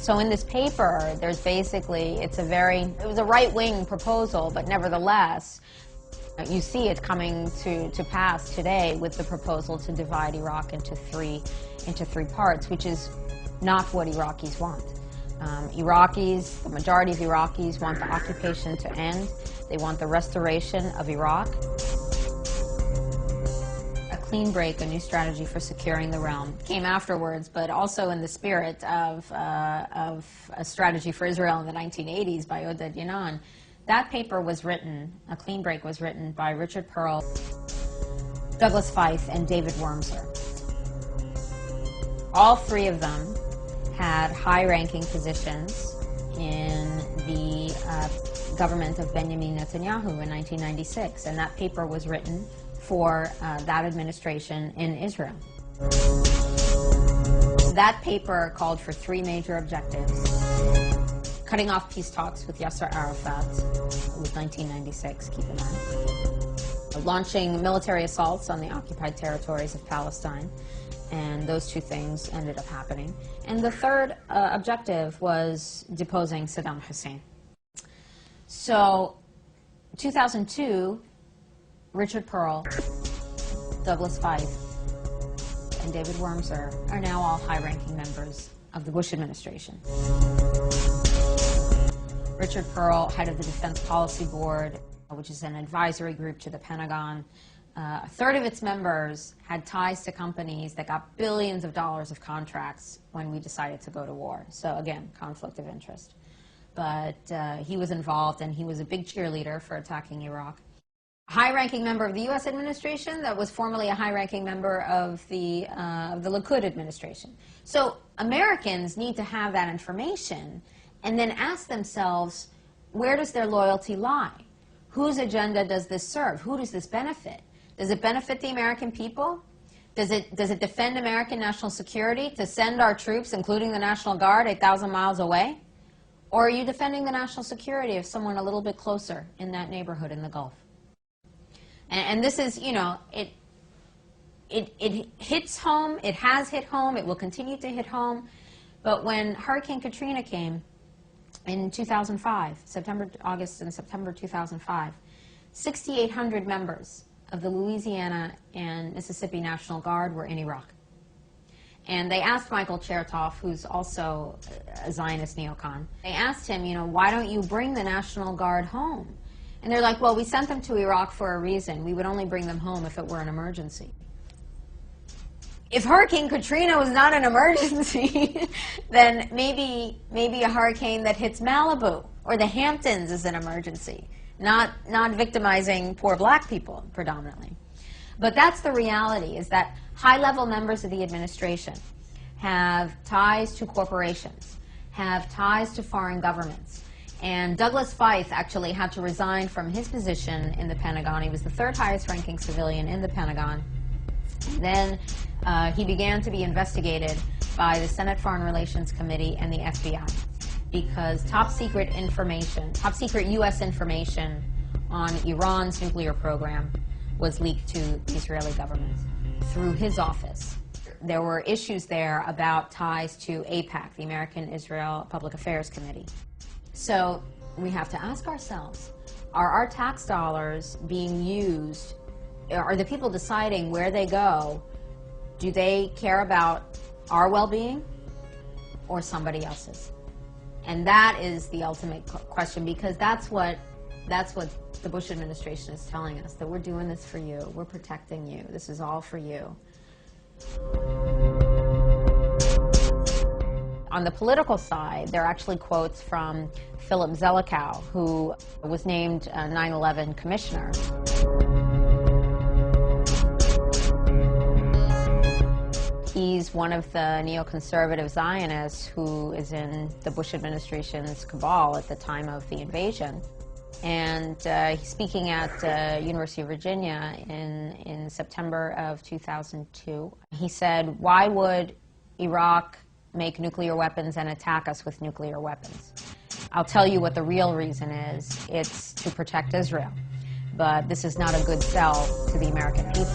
So in this paper, there's basically, it was a right-wing proposal, but nevertheless, you see it coming to pass today with the proposal to divide Iraq into three parts, which is not what Iraqis want. Iraqis, the majority of Iraqis want the occupation to end. They want the restoration of Iraq. A clean break, a new strategy for securing the realm, came afterwards, but also in the spirit of a strategy for Israel in the 1980s by Oded Yanon. That paper was written, A Clean Break was written by Richard Pearl, Douglas Feith, and David Wormser. All three of them had high-ranking positions in the government of Benjamin Netanyahu in 1996, and that paper was written for that administration in Israel. That paper called for three major objectives. Cutting off peace talks with Yasser Arafat, it was 1996, keep in mind. Launching military assaults on the occupied territories of Palestine, and those two things ended up happening. And the third objective was deposing Saddam Hussein. So, 2002, Richard Pearl, Douglas Feith, and David Wormser are now all high-ranking members of the Bush administration. Richard Pearl, head of the Defense Policy Board, which is an advisory group to the Pentagon. A third of its members had ties to companies that got billions of dollars of contracts when we decided to go to war. So again, conflict of interest. But he was involved, and he was a big cheerleader for attacking Iraq. A high-ranking member of the U.S. administration that was formerly a high-ranking member of the Likud administration. So Americans need to have that information and then ask themselves, where does their loyalty lie? Whose agenda does this serve? Who does this benefit? Does it benefit the American people? Does it defend American national security to send our troops, including the National Guard, 8,000 miles away? Or are you defending the national security of someone a little bit closer in that neighborhood in the Gulf? And this is, you know, it hits home, it has hit home, it will continue to hit home. But when Hurricane Katrina came in 2005, August and September 2005, 6,800 members of the Louisiana and Mississippi National Guard were in Iraq. And they asked Michael Chertoff, who's also a Zionist neocon, they asked him, you know, why don't you bring the National Guard home? And they're like, well, we sent them to Iraq for a reason. We would only bring them home if it were an emergency. If Hurricane Katrina was not an emergency, then maybe a hurricane that hits Malibu or the Hamptons is an emergency, not victimizing poor black people predominantly. But that's the reality, is that high-level members of the administration have ties to corporations, have ties to foreign governments. And Douglas Feith actually had to resign from his position in the Pentagon. He was the third highest ranking civilian in the Pentagon. And then he began to be investigated by the Senate Foreign Relations Committee and the FBI because top secret U.S. information on Iran's nuclear program was leaked to the Israeli government through his office. There were issues there about ties to AIPAC, the American Israel Public Affairs Committee. So we have to ask ourselves, are our tax dollars being used? Are the people deciding where they go? Do they care about our well-being or somebody else's? And that is the ultimate question, because that's what the Bush administration is telling us, that we're doing this for you, we're protecting you, this is all for you. On the political side, there are actually quotes from Philip Zelikow, who was named 9/11 commissioner. He's one of the neoconservative Zionists who is in the Bush administration's cabal at the time of the invasion. And he's speaking at University of Virginia in September of 2002. He said, "Why would Iraq make nuclear weapons and attack us with nuclear weapons? I'll tell you what the real reason is. It's to protect Israel. But this is not a good sell to the American people."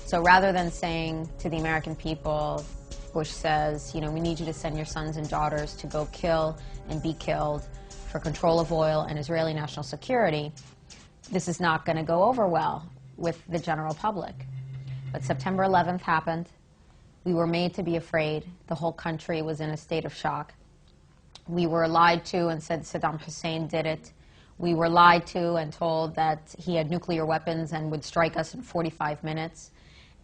So rather than saying to the American people, Bush says, you know, we need you to send your sons and daughters to go kill and be killed for control of oil and Israeli national security, this is not going to go over well with the general public. But September 11th happened. We were made to be afraid. The whole country was in a state of shock. We were lied to and said Saddam Hussein did it. We were lied to and told that he had nuclear weapons and would strike us in 45 minutes.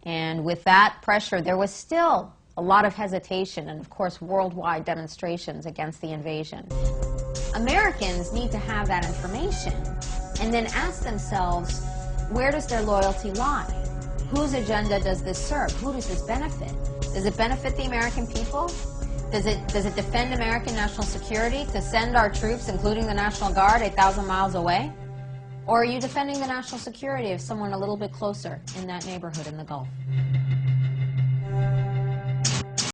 And with that pressure, there was still a lot of hesitation and, of course, worldwide demonstrations against the invasion. Americans need to have that information and then ask themselves, where does their loyalty lie? Whose agenda does this serve? Who does this benefit? Does it benefit the American people? Does it defend American national security to send our troops, including the National Guard, 8,000 miles away? Or are you defending the national security of someone a little bit closer in that neighborhood in the Gulf?